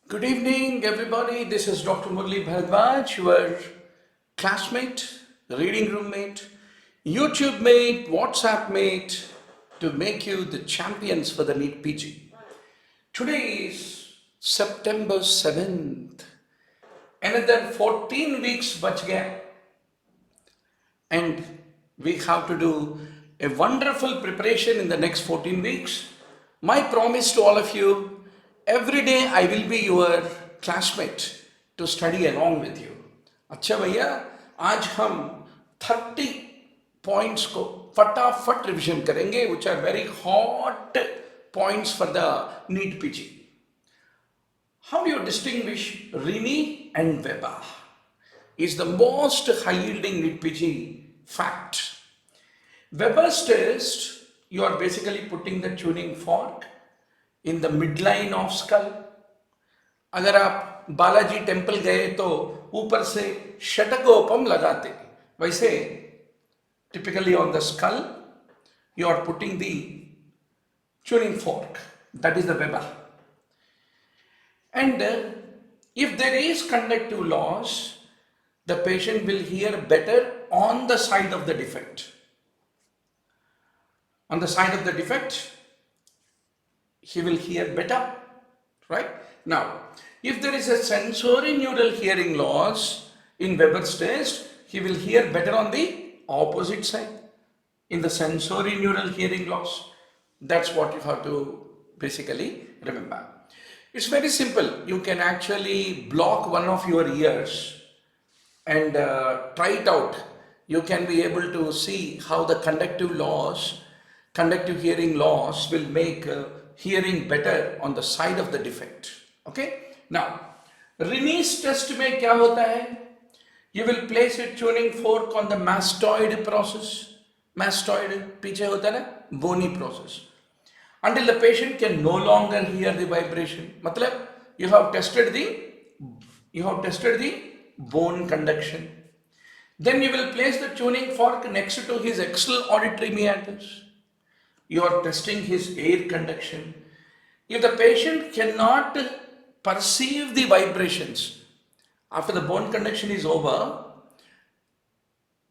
Good evening, everybody. This is Dr. Murli Bharadwaj, your classmate, reading room mate, YouTube mate, WhatsApp mate, to make you the champions for the NEET PG. Today is September 7th. Another 14 weeks bach gaya, and we have to do a wonderful preparation in the next 14 weeks. My promise to all of you, every day I will be your classmate to study along with you. अच्छा भैया, आज हम 30 points को फटाफट revision करेंगे, which are very hot points for the NEET PG. How do you distinguish Rini and Weber? Is the most high-yielding NEET PG fact. Weber's test, you are basically putting the tuning fork in the midline of skull. अगर आप Balaji temple गए तो ऊपर से षटकोपम लगाते, वैसे typically on the skull you are putting the tuning fork, that is the Weber. And if there is conductive loss, the patient will hear better on the side of the defect. On the side of the defect, he will hear better, right? Now, if there is a sensory neural hearing loss in Weber's test, he will hear better on the opposite side, in the sensory neural hearing loss. That's what you have to basically remember. It's very simple. You can actually block one of your ears and try it out. You can be able to see how the conductive hearing loss will make hearing better on the side of the defect. Okay? Now, Rinne's test में क्या होता है? You will place a tuning fork on the mastoid process. Mastoid पीछे होता है ना, bony process. Until the patient can no longer hear the vibration. मतलब you have tested the bone conduction. Then you will place the tuning fork next to his axial auditory meatus. You are testing his air conduction. If the patient cannot perceive the vibrations after the bone conduction is over,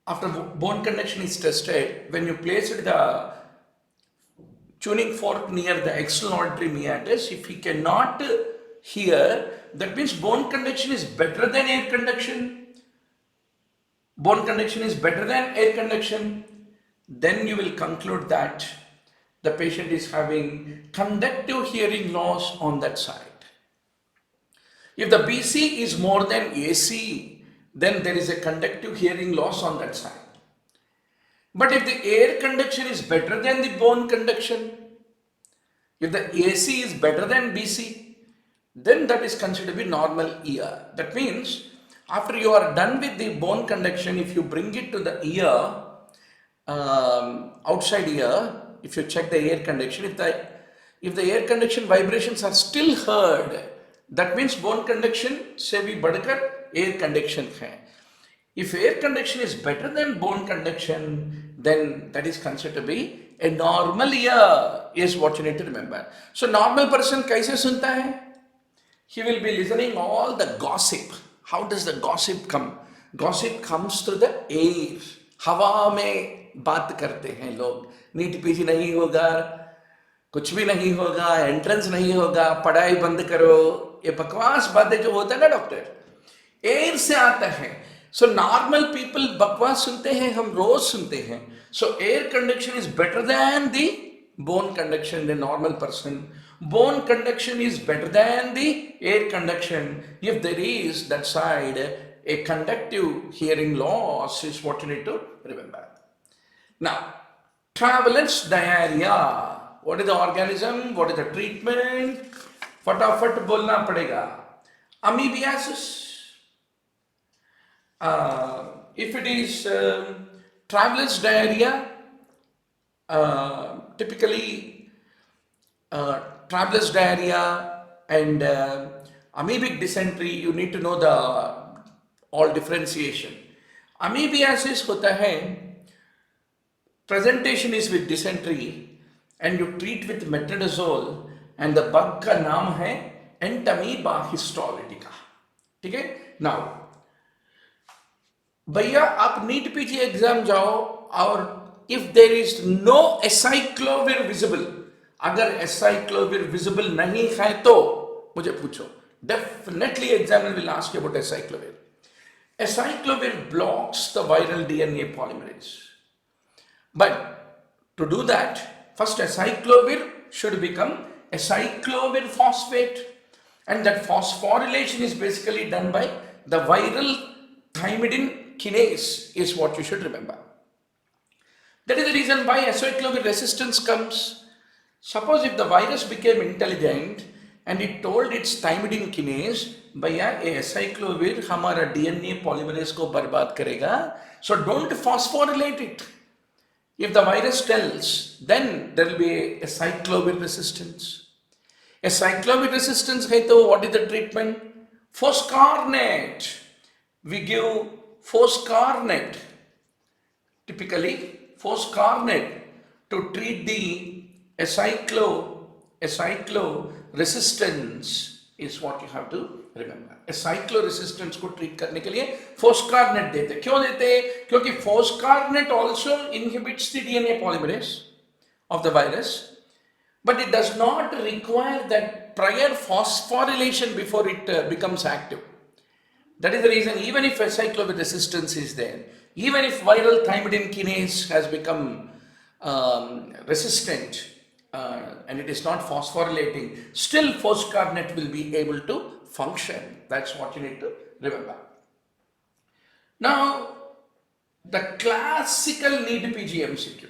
after bone conduction is tested, when you place the tuning fork near the axial auditory meatus, if he cannot hear, that means bone conduction is better than air conduction. Bone conduction is better than air conduction. Then you will conclude that the patient is having conductive hearing loss on that side. If the BC is more than AC, then there is a conductive hearing loss on that side. But if the air conduction is better than the bone conduction, if the AC is better than BC, then that is considered to be normal ear. That means after you are done with the bone conduction, if you bring it to the ear, outside ear, if you check the air conduction, if the air conduction vibrations are still heard, that means bone conduction se bhi badhkar air conduction hai. If air conduction is better than bone conduction, then that is considered to be a normal ear, is what you need to remember. So normal person kaise sunta hai? He will be listening all the gossip. How does the gossip come? Gossip comes through the air. हवा में बात करते हैं लोग. NEET PG नहीं होगा, कुछ भी नहीं होगा, एंट्रेंस नहीं होगा, पढ़ाई बंद करो, ये बकवास बातें जो होता है ना डॉक्टर, एयर से आता है. सो नॉर्मल पीपल बकवास सुनते हैं, हम रोज सुनते हैं. सो air conduction is better than the bone conduction, the normal person. Bone conduction is better than the air conduction. If there is that side a conductive hearing loss, is what you need to remember. Now, traveler's diarrhea. What is the organism? What is the treatment? फटाफट बोलना पड़ेगा. Amoebiasis. If it is traveler's diarrhea, typically traveler's diarrhea and amoebic dysentery, you need to know the all differentiation. Amoebiasis होता है, presentation is with dysentery and you treat with metronidazole and the bug का नाम है Entamoeba histolytica, ठीक है। Now भैया आप NEET PG exam जाओ और if there is no acyclovir visible, अगर एसाइक्लोविर विजिबल नहीं है तो मुझे पूछो, definitely examiner will ask about acyclovir. Acyclovir blocks the viral DNA polymerase. But to do that, first acyclovir should become acyclovir phosphate, and that phosphorylation is basically done by the viral thymidine kinase is what you should remember. That is the reason why acyclovir resistance comes. Suppose if the virus became intelligent and it told its thymidine kinase, भैया acyclovir हमारा DNA polymerase को बर्बाद करेगा, so don't phosphorylate it. If the virus tells, then there will be acyclovir resistance. Acyclovir resistance है तो what is the treatment? Foscarnet. We give foscarnet, typically foscarnet, to treat the acyclo resistance is what you have to remember. Acyclo resistance को treat करने के लिए foscarnet देते. क्यों देते? क्योंकि foscarnet also inhibits the DNA polymerase of the virus, but it does not require that prior phosphorylation before it becomes active. That is the reason even if acyclovir resistance is there, even if viral thymidine kinase has become resistant, and it is not phosphorylating, still foscarnet will be able to function. That's what you need to remember. Now, the classical NEET PG MCQ.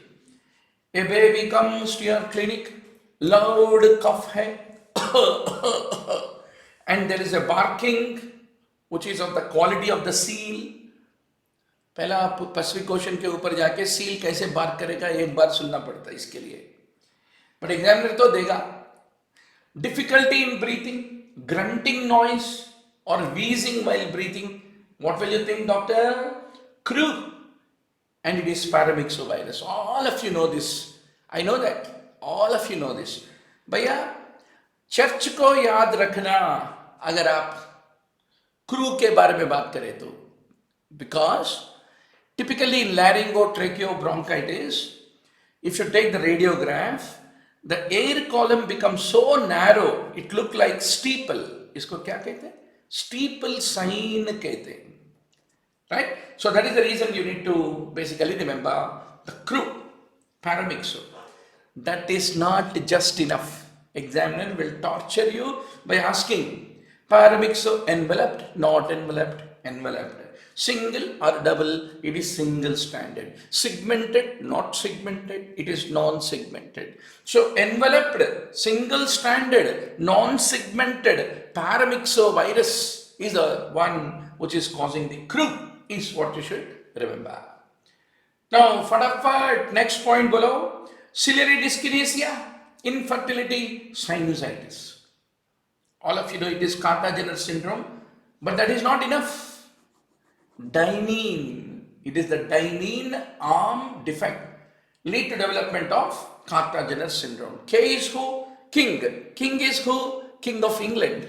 A baby comes to your clinic, loud cough hai, and there is a barking which is of the quality of the seal. पहला आप Pacific question के ऊपर जाके seal कैसे bark करेगा एक बार सुनना पड़ता है इसके लिए, बट एग्जामिनर तो देगा. Difficulty in breathing, grunting noise or wheezing while breathing, what will you think, doctor? Croup. And it is paramyxovirus. All of you know this. I know that. All of you know this. भैया church को याद रखना अगर आप crew के बारे में बात करें तो, because typically in laryngotracheobronchitis, if you take the radiograph, the air column becomes so narrow, it look like steeple. इसको क्या कहते हैं? Steeple sign कहते हैं. Right? So that is the reason you need to basically remember the Croup, paramyxo. That is not just enough. Examiner will torture you by asking paramyxo enveloped, not enveloped, enveloped. Single or double, it is single stranded. Segmented, not segmented, it is non-segmented. So enveloped, single stranded, non-segmented paramyxovirus is the one which is causing the Croup, is what you should remember. Now, fatapat, next point below, ciliary dyskinesia, infertility, sinusitis. All of you know it is Carter-Jenner syndrome, but that is not enough. Dynein, it is the dynein arm defect lead to development of Carter-Jenner syndrome. K is who? King. King is who? King of England.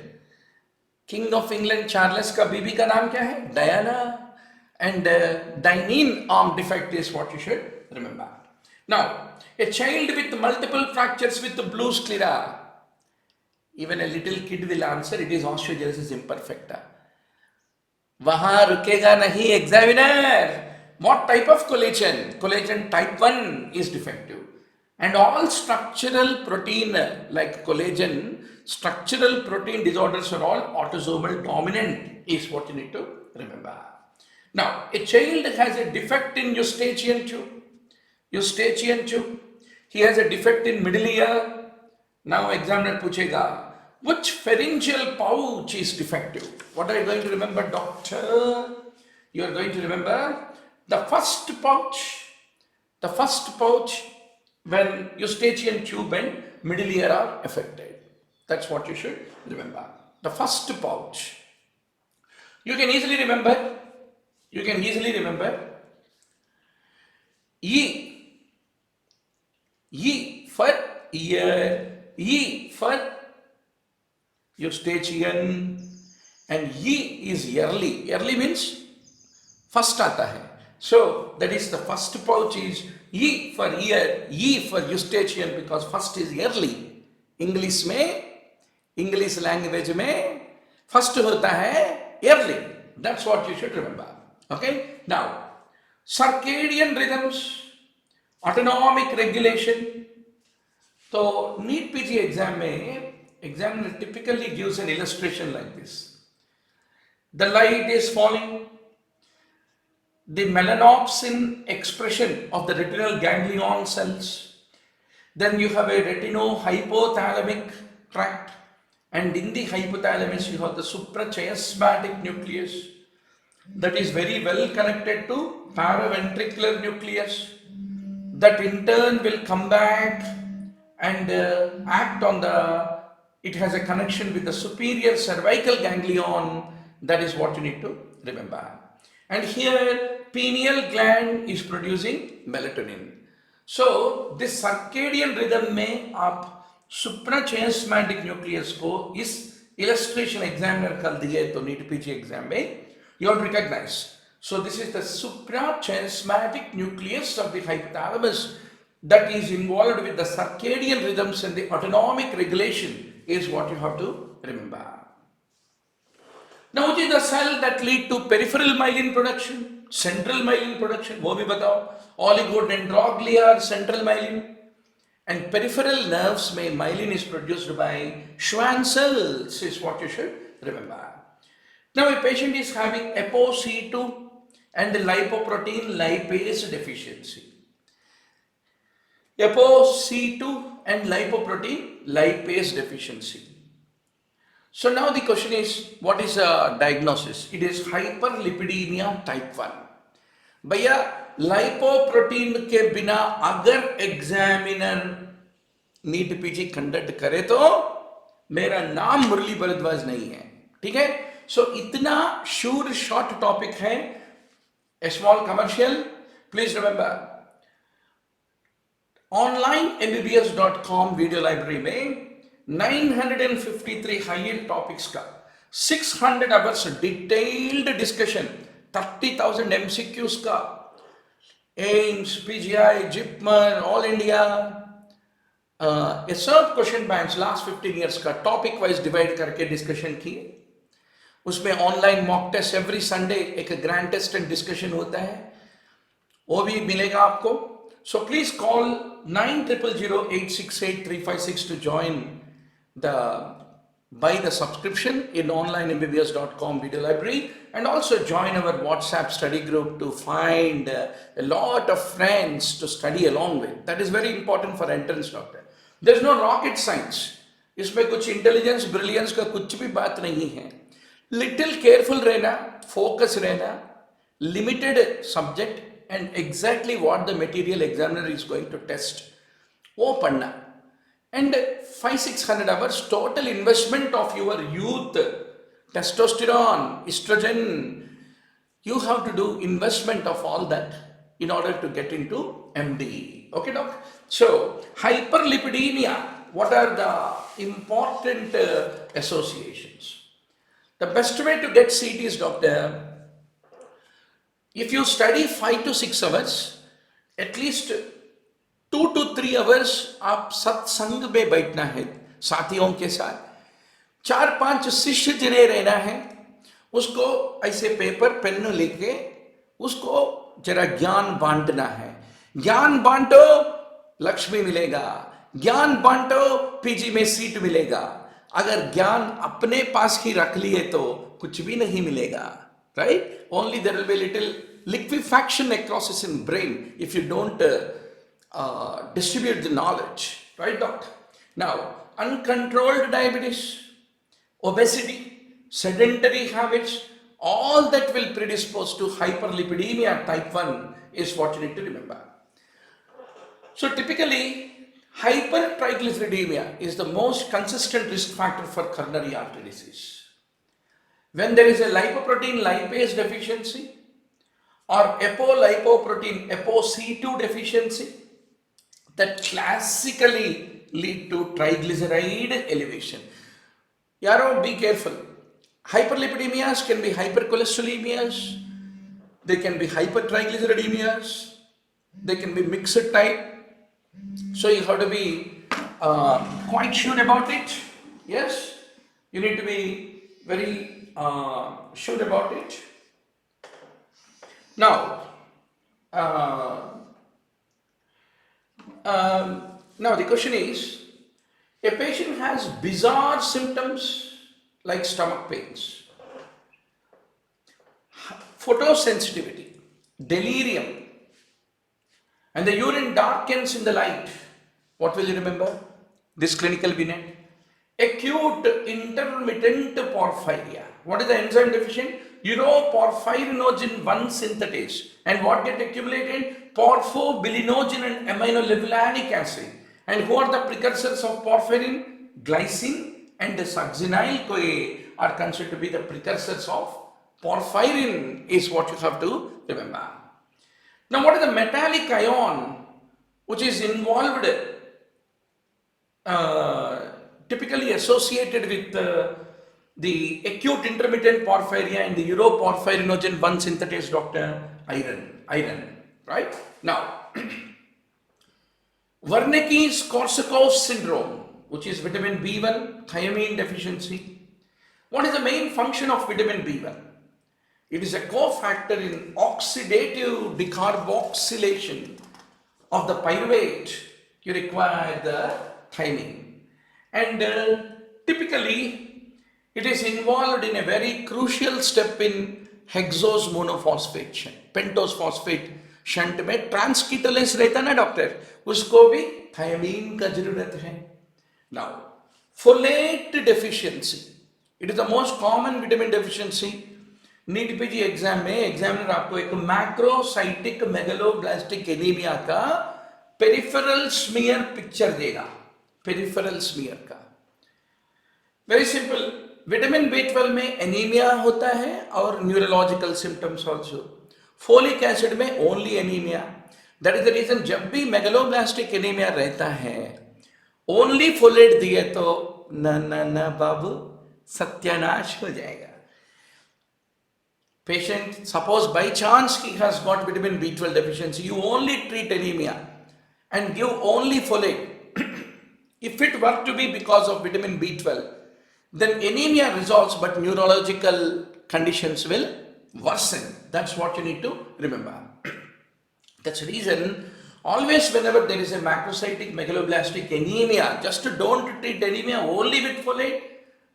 King of England, Charles का बीबी का नाम क्या है? Diana. And dynein arm defect is what you should remember. Now, a child with multiple fractures with blue sclera, even a little kid will answer it is osteogenesis imperfecta. वहां रुकेगा नहीं examiner. What type of collagen? Collagen type 1 is defective. And all structural protein like collagen, structural protein disorders are all autosomal dominant is what you need to remember. Now, a child has a defect in eustachian tube. Eustachian tube. He has a defect in middle ear. Now, examiner पूछेगा, which pharyngeal pouch is defective? What are you going to remember, doctor? You are going to remember the first pouch. The first pouch when eustachian tube and middle ear are affected. That's what you should remember. The first pouch. You can easily remember. You can easily remember. E. E for ear. E for eustachian, and E is yearly. Yearly means first आता है. So that is the first pouch is E for year, E for eustachian because first is yearly. English में, English language में first होता है yearly. That's what you should remember. Okay. Now, circadian rhythms, autonomic regulation. So NEET PG exam में examiner typically gives an illustration like this. The light is falling. The melanopsin expression of the retinal ganglion cells. Then you have a retinohypothalamic tract, and in the hypothalamus you have the suprachiasmatic nucleus that is very well connected to paraventricular nucleus, that in turn will come back and act on it has a connection with the superior cervical ganglion. That is what you need to remember. And here pineal gland is producing melatonin. So this circadian rhythm में आप suprachiasmatic nucleus को इस illustration examiner कर दिए तो NEET PG exam में you all recognize. So this is the suprachiasmatic nucleus of the hypothalamus that is involved with the circadian rhythms and the autonomic regulation is what you have to remember. Now, which is the cell that lead to peripheral myelin production, central myelin production? वो भी बताओ. Oligodendroglial central myelin, and peripheral nerves में myelin is produced by Schwann cells is what you should remember. Now, a patient is having ApoC2 and the lipoprotein lipase deficiency. ApoC2 and lipoprotein lipase deficiency. So now the question is, what is a diagnosis? It is hyperlipidemia type 1. भैया lipoprotein के बिना अगर examiner NEET PG conduct करे तो मेरा नाम मुरली भरद्वाज नहीं है. ठीक है. So इतना sure short topic है. A small commercial. Please remember, online mbbs.com video library में 953 high-end topics का 600 hours detailed discussion, 30,000 MCQs का AIMS, PGI, JIPMER, All India, a served question banks last 15 years का topic wise divide करके discussion की. उसमें online mock test every Sunday एक grand test and discussion होता है, वो भी मिलेगा आपको. So please call 9000868356 to join buy the subscription in online mbbs.com video library, and also join our WhatsApp study group to find a lot of friends to study along with. That is very important for entrance doctor. There is no rocket science. इसमें कुछ intelligence, brilliance का कुछ भी बात नहीं है. Little careful रहना, focus रहना, limited subject, and exactly what the material examiner is going to test. वो पढ़ना. And 500-600 hours total investment of your youth, testosterone, estrogen, you have to do investment of all that in order to get into MD. Okay, doc? So, hyperlipidemia, what are the important associations? The best way to get CT is, doctor, if you study 5 to 6 hours, at least 2 to 3 hours आप सत्संग में बैठना है साथियों के साथ. 4-5 शिष्य जिन्हें रहना है, उसको ऐसे पेपर पेन लेके उसको जरा ज्ञान बांटना है. ज्ञान बांटो, लक्ष्मी मिलेगा. ज्ञान बांटो, पीजी में सीट मिलेगा. अगर ज्ञान अपने पास ही रख लिए तो कुछ भी नहीं मिलेगा. Right? Only there will be little liquefaction necrosis in brain if you don't distribute the knowledge. Right, doctor? Now, uncontrolled diabetes, obesity, sedentary habits, all that will predispose to hyperlipidemia type 1 is what you need to remember. So typically, hypertriglyceridemia is the most consistent risk factor for coronary artery disease. When there is a lipoprotein lipase deficiency or apolipoprotein ApoC2 deficiency, that classically lead to triglyceride elevation. Yaro, be careful. Hyperlipidemias can be hypercholesterolemias, they can be hypertriglyceridemias, they can be mixed type. So you have to be quite sure about it. Yes, you need to be very sure about it. Now, now the question is, a patient has bizarre symptoms like stomach pains, photosensitivity, delirium, and the urine darkens in the light. What will you remember? This clinical vignette. Acute intermittent porphyria. What is the enzyme deficient? Porphyrinogen 1 synthetase. And what get accumulated? Porphobilinogen and aminolevulanic acid. And who are the precursors of porphyrin? Glycine and the succinyl-CoA are considered to be the precursors of porphyrin, is what you have to remember. Now, what is the metallic ion which is involved, typically associated with the acute intermittent porphyria and the uroporphyrinogen 1 synthetase, doctor? Iron, right? Now, Wernicke's-Korsakoff syndrome, which is vitamin B1 thiamine deficiency. What is the main function of vitamin B1? It is a cofactor in oxidative decarboxylation of the pyruvate. You require the thiamine. And typically, it is involved in a very crucial step in hexose monophosphate shunt. Pentose phosphate shunt में ट्रांसकीटोलेस रहता ना doctor, उसको भी thiamine का जरूरत है. Now, folate deficiency. It is the most common vitamin deficiency. NEET PG exam में examiner आपको एक मैक्रोसाइटिक मेगलोब्लास्टिक एनीमिया का पेरिफेरल स्मीयर पिक्चर देगा. पेरिफेरल स्मीयर का. Very simple. विटामिन B12 में एनीमिया होता है और neurological symptoms also. Folic acid में only anaemia. That is the reason जब भी मेगलोब्लास्टिक एनीमिया रहता है, ओनली फोलेट दिए तो न बाबू सत्यानाश हो जाएगा. Patient, suppose by chance he has got vitamin B12 deficiency, you only treat anemia and give only folate. If it were to be because of vitamin B12, then anemia resolves but neurological conditions will worsen. That's what you need to remember. That's the reason always whenever there is a macrocytic megaloblastic anemia, just don't treat anemia only with folate.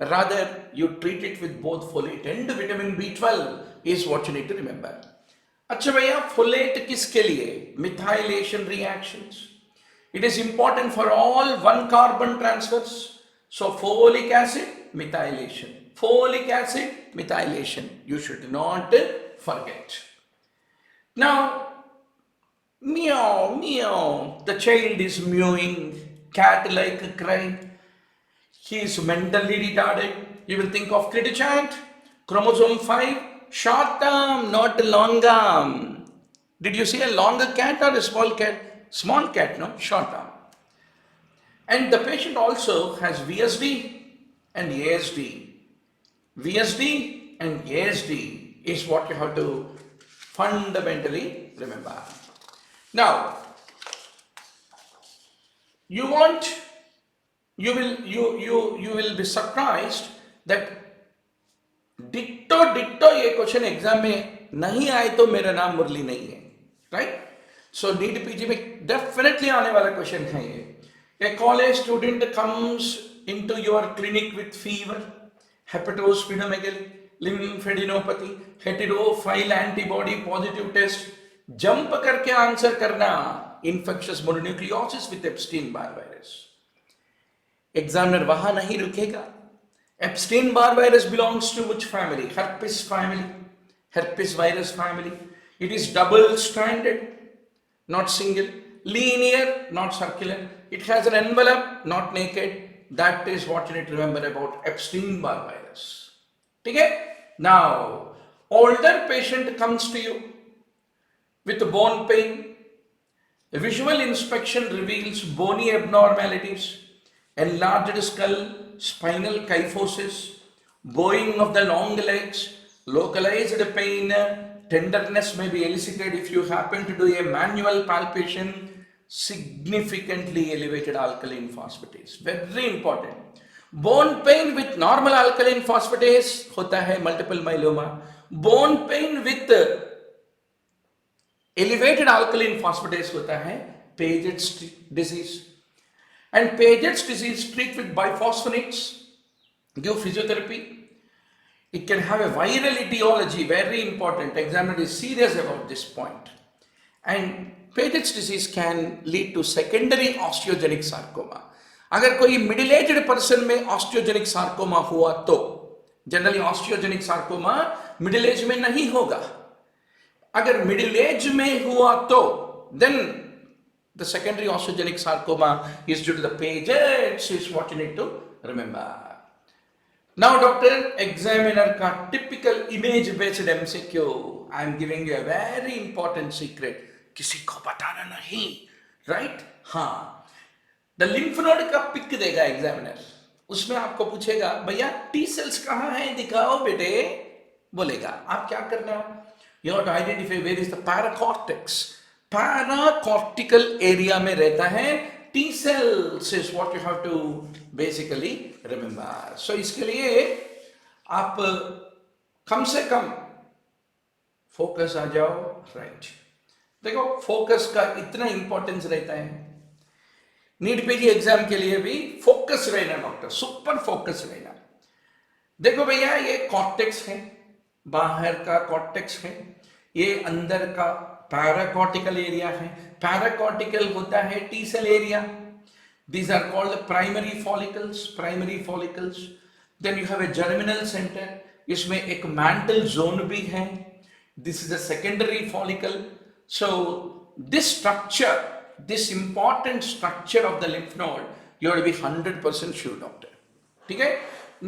Rather, you treat it with both folate and vitamin B12 is what you need to remember. अच्छा भैया, folate किसके लिए? Methylation reactions. It is important for all one carbon transfers. So folic acid, methylation. Folic acid, methylation. You should not forget. Now, meow, meow. The child is mewing, cat-like cry. He is mentally retarded. You will think of critichant, chromosome 5, short arm, not long arm. Did you see a longer cat or a small cat? Small cat, no? Short arm. And the patient also has VSD and ASD. VSD and ASD is what you have to fundamentally remember. Now, you will be surprised that ditto ये question exam में नहीं आए तो मेरा नाम मुरली नहीं है. Right? सो NEET PG में डेफिनेटली आने वाला क्वेश्चन है ये. A college student comes into your clinic with fever, hepatosplenomegaly, lymphadenopathy, heterophile antibody positive test. Jump करके आंसर करना, infectious mononucleosis with Epstein-Barr virus. Examiner वहां नहीं रुकेगा. Epstein-Barr virus belongs to which family? Herpes family, herpes virus family. It is double-stranded, not single. Linear, not circular. It has an envelope, not naked. That is what you need to remember about Epstein-Barr virus. Okay? Now, older patient comes to you with bone pain. Visual inspection reveals bony abnormalities, enlarged skull, spinal kyphosis, bowing of the long legs, localized pain, tenderness may be elicited if you happen to do a manual palpation, significantly elevated alkaline phosphatase. Very important. Bone pain with normal alkaline phosphatase होता है multiple myeloma. Bone pain with elevated alkaline phosphatase होता है Paget's disease. And Paget's disease treat with biphosphonates, give physiotherapy. It can have a viral etiology, very important. Examiner is serious about this point. And Paget's disease can lead to secondary osteogenic sarcoma. अगर कोई middle aged person में osteogenic sarcoma हुआ तो generally osteogenic sarcoma middle age में नहीं होगा. अगर middle age में हुआ तो then the secondary osteogenic sarcoma is due to the Paget's is what you need to remember. Now doctor, examiner का typical image based MCQ. I am giving you a very important secret. किसी को बताना नहीं, right? हाँ. The lymph node का pick देगा examiner, उसमें आपको पूछेगा भैया टी सेल्स कहाँ हैं दिखाओ बेटे, बोलेगा. आप क्या करना, you have to identify where is the paracortex. Paracortical area में रहता है T cells, is what you have to basically remember. So इसके लिए आप कम से कम फोकस आ जाओ, राइट. देखो फोकस का इतना इंपॉर्टेंस रहता है. नीट पीजी एग्जाम के लिए भी फोकस रहना डॉक्टर, सुपर फोकस रहना. देखो भैया ये कॉर्टेक्स है, बाहर का कॉर्टेक्स है, ये अंदर का पैराकॉर्टिकल एरिया है. पैराकॉर्टिकल होता है T cell area. These are called primary follicles, primary follicles. Then you have a germinal centre, इसमें एक मैंटल जोन भी है. This is a secondary follicle. So this structure, this important structure of the lymph node, you have to be 100% sure, doctor. Okay?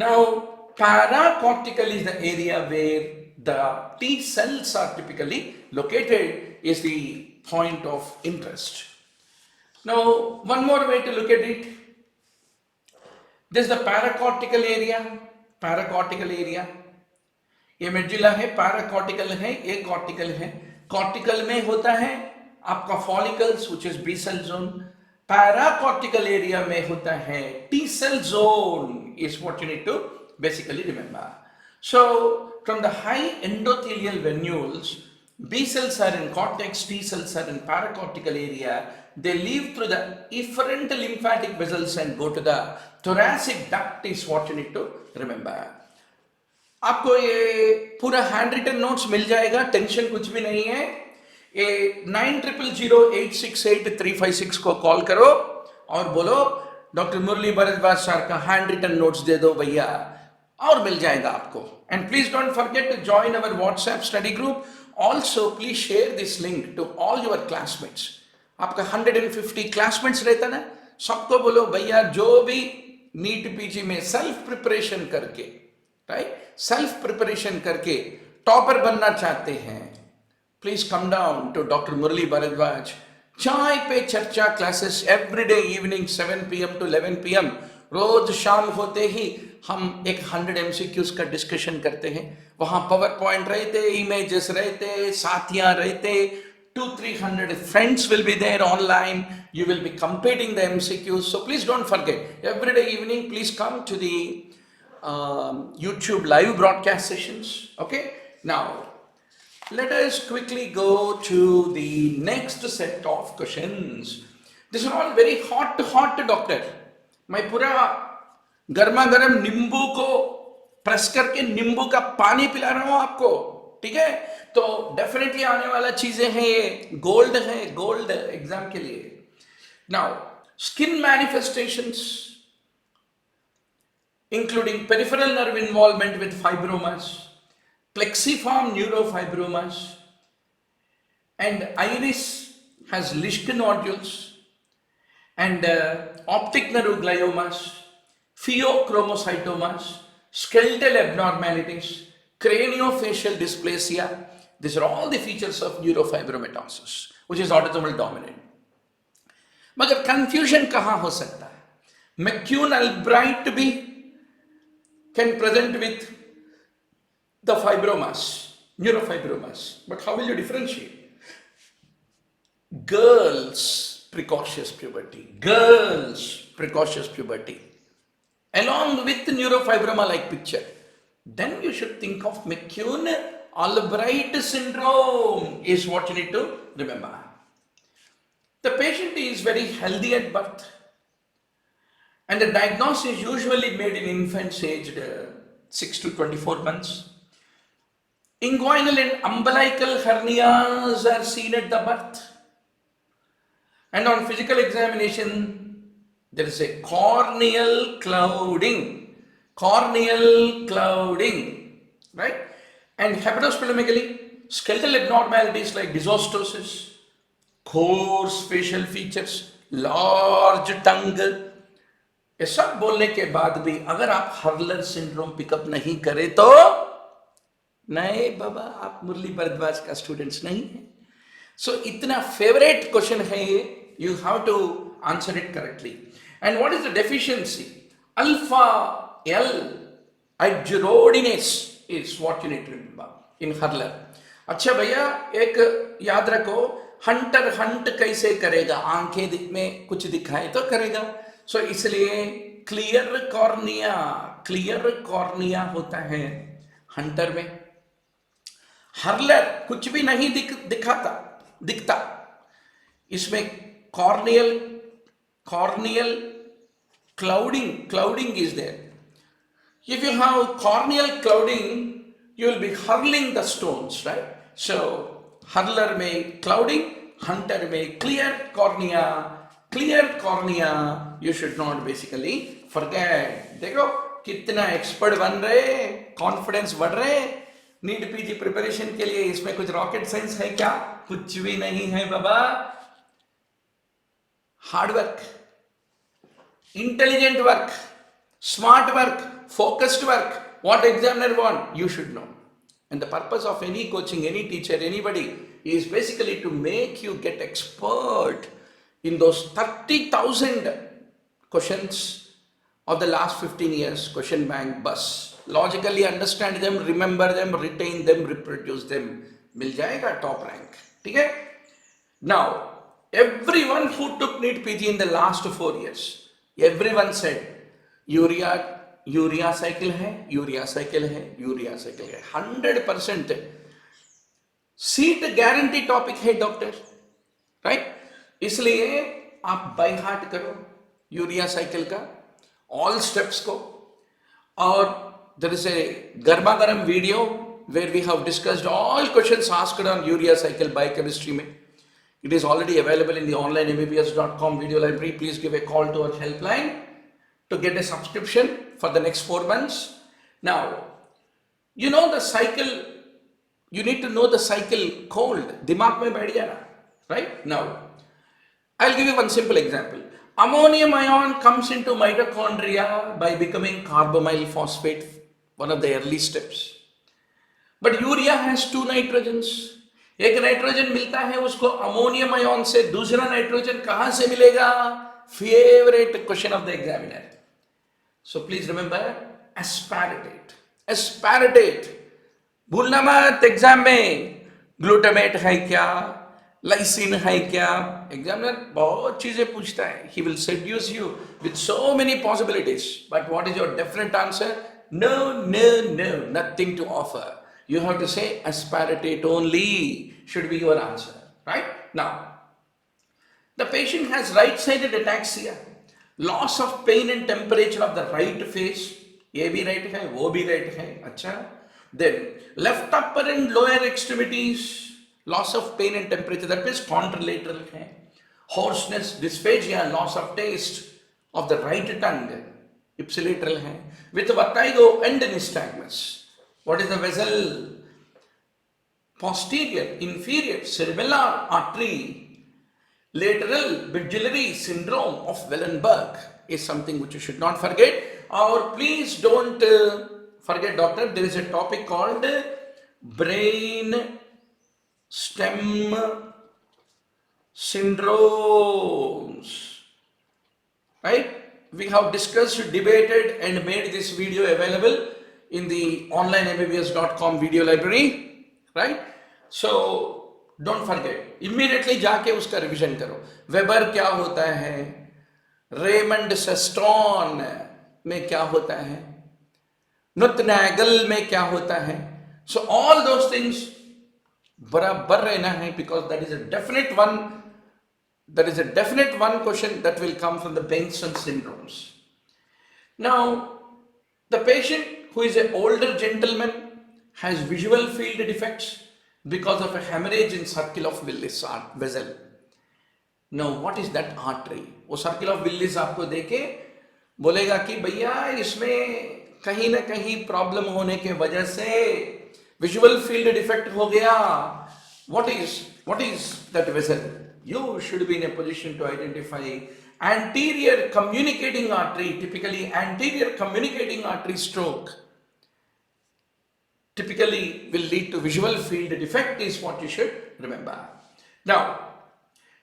Now, paracortical is the area where the T cells are typically located, is the point of interest. Now, one more way to look at it. This is the paracortical area. Paracortical area. ये medulla है, paracortical है, ये cortical है. Cortical में होता है आपका follicles which is B cell zone. Paracortical area में होता है T cell zone, is what you need to basically remember. So from the high endothelial venules, B cells are in cortex, T cells are in paracortical area. They leave through the efferent lymphatic vessels and go to the thoracic duct, is what you need to remember. आपको ये पूरा hand written notes मिल जाएगा, tension कुछ भी नहीं है. 9000868356 को call करो और बोलो डॉक्टर मुरली भारद्वाज सर का हैंड रिटन नोट्स दे दो भैया, और मिल जाएगा आपको. And please don't forget to join our WhatsApp study group. Also please share this link to all your classmates. आपका 150 क्लासमेट्स रहता ना, सबको बोलो भैया जो भी नीट पीजी में सेल्फ प्रिपरेशन करके, राइट, सेल्फ प्रिपरेशन करके टॉपर बनना चाहते हैं, please come down to Dr. Murali Bharadwaj. चाय पे चर्चा classes every day evening 7 PM to 11 PM. रोज शाम होते ही हम एक 100 MCQs का डिस्कशन करते हैं. वहाँ पावर पॉइंट रहते, इमेजेस रहते, साथियाँ रहते, 200-300 friends will be there online. You will be completing the MCQs. So please don't forget, every day evening please come to the YouTube live broadcast sessions. Okay, now let us quickly go to the next set of questions. This is all very hot doctor. मैं पूरा गर्मा गर्म नींबू को press करके नींबू का पानी पिला रहा हूं आपको, ठीक है. तो डेफिनेटली आने वाला चीजें हैं, ये गोल्ड है, गोल्ड एग्जाम के लिए. Now skin manifestations including peripheral nerve involvement with fibromas, plexiform neurofibromas, and iris has Lischke nodules, and optic nerve gliomas, pheochromocytomas, skeletal abnormalities, craniofacial dysplasia. These are all the features of neurofibromatosis, which is autosomal dominant. मगर confusion कहाँ हो सकता है? McCune-Albright भी can present with the fibromas, neurofibromas. But how will you differentiate? Girls, precocious puberty. Girls, precocious puberty. Along with neurofibroma-like picture. Then you should think of McCune-Albright syndrome is what you need to remember. The patient is very healthy at birth. And the diagnosis is usually made in infants aged 6 to 24 months. Inguinal and umbilical hernias are seen at the birth. And on physical examination, there is a corneal clouding, right? And hepatosplenomegaly, skeletal abnormalities like dysostosis, coarse facial features, large tongue. ये सब बोलने के बाद भी अगर आप hurler syndrome pickup नहीं करें तो नहीं बाबा, आप मुरली भरद्वाज का स्टूडेंट्स नहीं है. सो इतना फेवरेट क्वेश्चन है ये, you have to answer it correctly. And what is the deficiency? Alpha L iduronidase is what you need to remember in Hurler. अच्छा भैया, एक याद रखो, हंटर हंट कैसे करेगा? आंखें में कुछ दिखाए तो करेगा. सो इसलिए क्लियर कॉर्निया होता है हंटर में. हर्लर कुछ भी नहीं दिखता. इसमें corneal clouding is there. If you have corneal clouding, you will be hurling the stones, right? So hurler में clouding, hunter में clear cornea. You should not basically forget. देखो कितना एक्सपर्ट बन रहे, कॉन्फिडेंस बढ़ रहे. नीट पीजी प्रिपरेशन के लिए इसमें कुछ रॉकेट साइंस है क्या? कुछ भी नहीं है बाबा. Hard work, intelligent work, smart work, focused work. What examiner want, you should know. And the purpose of any coaching, any teacher, anybody is basically to make you get expert in those 30,000 questions of the last 15 years, question bank bus. Logically understand them, remember them, retain them, reproduce them. मिल जाएगा top rank. ठीक है? Now, everyone who took NEET PG in the last 4 years, everyone said, urea cycle है. 100% seat guarantee topic है doctor, right? इसलिए आप by heart करो urea cycle का all steps को. और देयर इज ए गर्मा-गरम video where we have discussed all questions asked on urea cycle biochemistry में. It is already available in the online mbbs.com video library. Please give a call to our helpline to get a subscription for the next 4 months. Now, you know the cycle, you need to know the cycle cold. Dimag mein baith gaya na, right? Now, I'll give you one simple example. Ammonium ion comes into mitochondria by becoming carbamyl phosphate, one of the early steps. But urea has 2 nitrogens. एक nitrogen मिलता है उसको ammonium ion से, दूसरा nitrogen कहां से मिलेगा? Favorite question of the examiner. So please remember, aspartate. भूलना मत एग्जाम में. ग्लूटामेट है क्या, लाइसिन है क्या? एग्जामिनर बहुत चीजें पूछता है. He will seduce you with so many possibilities. But what is your definite answer? No, nothing to offer. You have to say aspartate only should be your answer, right? Now, the patient has right-sided ataxia, loss of pain and temperature of the right face. ये भी right है, वो भी right है. अच्छा. Then left upper and lower extremities, loss of pain and temperature, that means contralateral है. Hoarseness, dysphagia, loss of taste of the right tongue, ipsilateral है. With vertigo and nystagmus. What is the vessel? Posterior, inferior, cerebellar artery. Lateral medullary syndrome of Wallenberg is something which you should not forget. Or please don't forget, doctor, there is a topic called brain stem syndromes, right? we have discussed, debated and made this video available in the online mbbs.com video library, right? So don't forget, immediately जाके उसका revision करो. Weber क्या होता है, Raymond सेस्टॉन में क्या होता है, नुतनैगल में क्या होता है. So all those things बराबर रहना है, because that is a definite one question that will come from the Benson syndromes. Now, the patient who is an older gentleman has visual field defects because of a hemorrhage in circle of Willis vessel. Now, what is that artery? वो circle of Willis आपको देके बोलेगा कि भैया इसमें कहीं ना कहीं प्रॉब्लम होने के वजह से visual field defect हो गया. What is that vessel? You should be in a position to identify anterior communicating artery. Typically, anterior communicating artery stroke typically will lead to visual field defect is what you should remember. Now,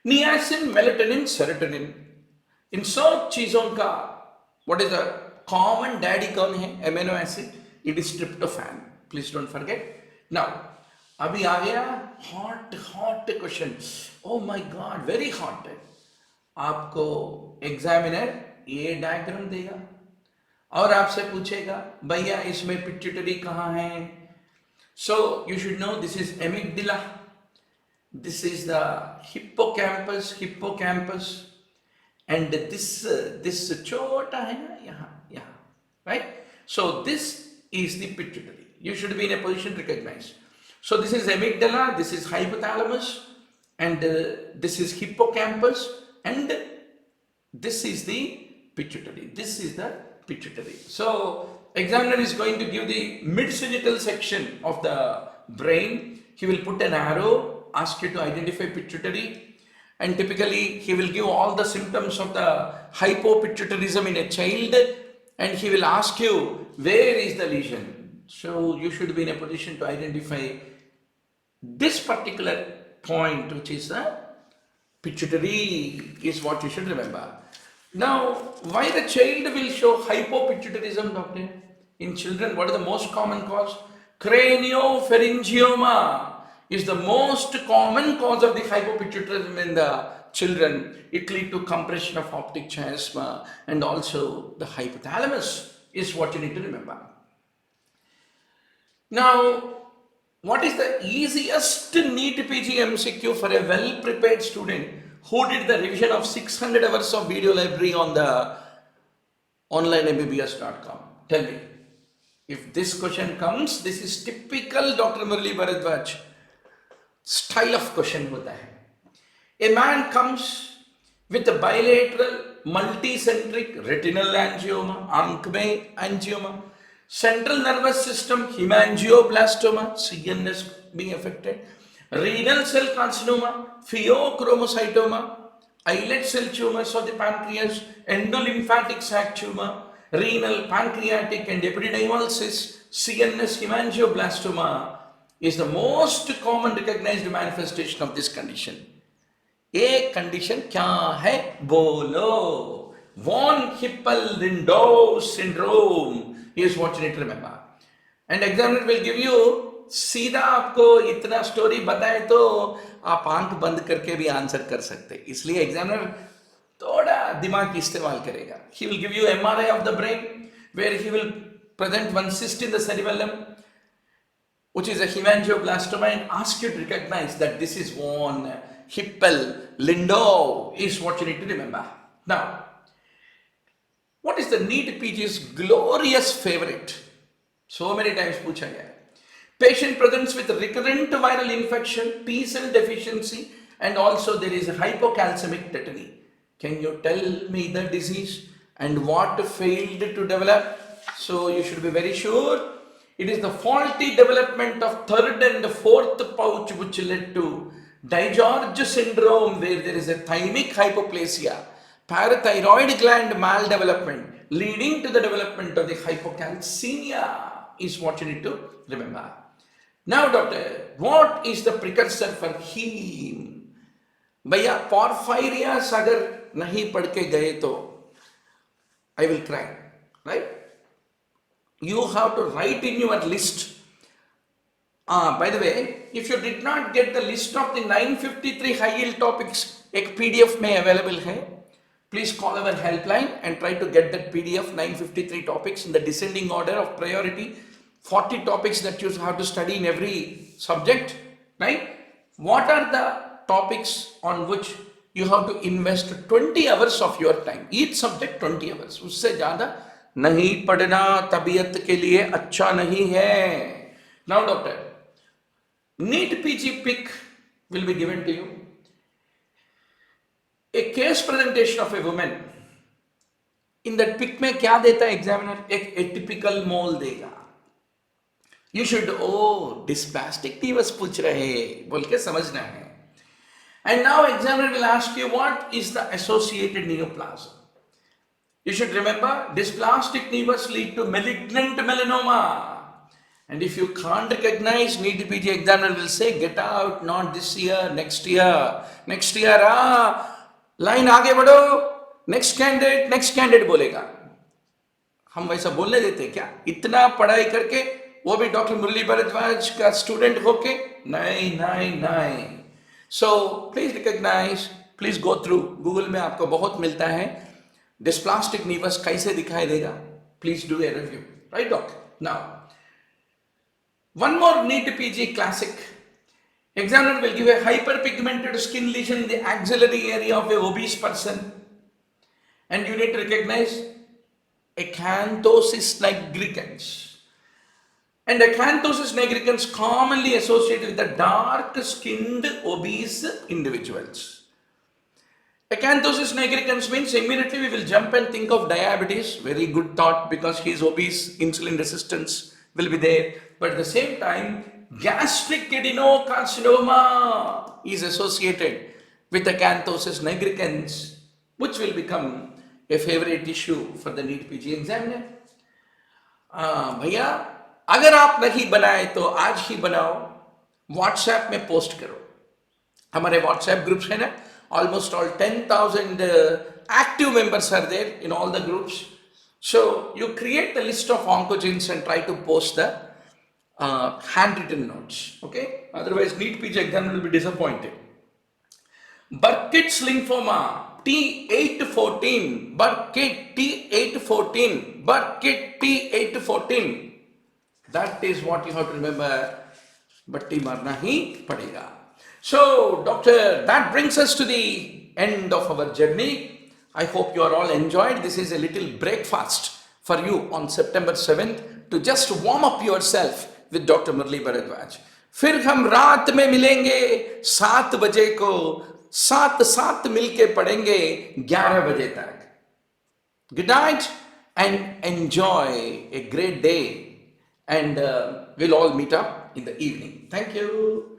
niacin, melatonin, serotonin. इन सब चीजों का what is the common daddy कौन है? Amino acid. It is tryptophan. Please don't forget. Now, अभी आ गया hot question. Oh my God, very hot. आपको examiner ये diagram देगा और आपसे पूछेगा भैया इसमें पिट्यूटरी कहाँ है. So you should know this is amygdala, this is the hippocampus, and this छोटा है ना यहाँ, right? So this is the pituitary. You should be in a position to recognize. So this is amygdala, this is hypothalamus, and this is hippocampus, and this is the pituitary. This is the pituitary. So examiner is going to give the mid-sagittal section of the brain. He will put an arrow, ask you to identify pituitary, and typically he will give all the symptoms of the hypopituitarism in a child, and he will ask you where is the lesion. So you should be in a position to identify this particular point, which is the pituitary, is what you should remember. Now, why the child will show hypopituitarism, doctor? In children, what is the most common cause? Craniopharyngioma is the most common cause of the hypopituitarism in the children. It leads to compression of optic chiasma, and also the hypothalamus is what you need to remember. Now, what is the easiest NEET PG MCQ for a well-prepared student who did the revision of 600 hours of video library on the online mbbs.com? Tell me. If this question comes, this is typical Dr. Murali Bharadwaj style of question hota hai. A man comes with a bilateral multicentric retinal angioma, aankh mein angioma, central nervous system hemangioblastoma, CNS being affected, renal cell carcinoma, pheochromocytoma, islet cell tumors of the pancreas, endolymphatic sac tumor, renal, pancreatic and epididymal cyst, CNS hemangioblastoma is the most common recognized manifestation of this condition. A condition क्या है बोलो? Von Hippel-Lindau syndrome is what you need to remember. And examiner will give you, सीधा आपको इतना story बताए तो आप आंख बंद करके भी आंसर कर सकते, इसलिए एग्जामिनर थोड़ा दिमाग की इस्तेमाल करेगा. He will give you MRI of the brain where he will present one cyst in the cerebellum which is a hemangioblastoma and ask you to recognize that this is von Hippel-Lindau is what you need to remember. Now, what is the NEET PG's glorious favorite? So many times पूछा गया. Patient presents with recurrent viral infection, T cell deficiency, and also there is hypocalcemic tetany. Can you tell me the disease and what failed to develop? So you should be very sure. It is the faulty development of third and fourth pouch which led to DiGeorge syndrome, where there is a thymic hypoplasia, parathyroid gland maldevelopment leading to the development of the hypocalcemia is what you need to remember. Now doctor, what is the precursor for heme? भैया porphyria अगर नहीं पढ़ के गए तो I will cry, right? You have to write in your list. By the way, if you did not get the list of the 953 high yield topics, एक PDF में available है. Please call our helpline and try to get that PDF 953 topics in the descending order of priority. 40 topics that you have to study in every subject, right? What are the topics on which you have to invest 20 hours of your time? Each subject 20 hours. उससे ज़्यादा नहीं पढ़ना तबीयत के लिए अच्छा नहीं है. Now, doctor, NEET PG pick will be given to you. A case presentation of a woman. In that pick में क्या देता है examiner? एक atypical mole देगा. You should, dysplastic nevus पूछ रहे बोल के समझना है. And now examiner will ask you what is the associated neoplasm. You should remember dysplastic nevus lead to malignant melanoma. And if you can't recognize, NEET PG examiner will say, get out, not this year, next year. Next year, line आगे बढ़ो, next candidate बोलेगा. हम वैसा बोलने देते क्या? इतना पढ़ाई करके, वो भी डॉक्टर मुरली भारद्वाज का स्टूडेंट होके, नहीं. So, please recognize, please go through. Google में आपको बहुत मिलता है. Dysplastic nevus कैसे दिखाई देगा? Please do a review. Right, doc? Now, one more NEET PG classic. Examiner will give a hyperpigmented skin lesion in the axillary area of a obese person. And you need to recognize acanthosis nigricans. And acanthosis nigricans commonly associated with the dark-skinned obese individuals. Acanthosis nigricans means immediately we will jump and think of diabetes. Very good thought because he is obese, insulin resistance will be there. But at the same time, gastric adenocarcinoma is associated with acanthosis nigricans, which will become a favorite issue for the NEET PG examiner. भैया अगर आप नहीं बनाए तो आज ही बनाओ, WhatsApp में post करो. हमारे WhatsApp groups है ना, almost all 10,000 active members are there in all the groups. So you create the list of oncogenes and try to post the handwritten notes. Okay, otherwise NEET PG exam will be disappointed. Burkitt's lymphoma T814, Burkitt T814, Burkitt T814. That is what you have to remember. Batti marna hi padega. So, doctor, that brings us to the end of our journey. I hope you are all enjoyed. This is a little breakfast for you on September 7th to just warm up yourself with Dr. Murli Bharadwaj. फिर हम रात में मिलेंगे 7 बजे को, साथ मिलके पढ़ेंगे 11 बजे तक. Good night and enjoy a great day, and we'll all meet up in the evening. Thank you.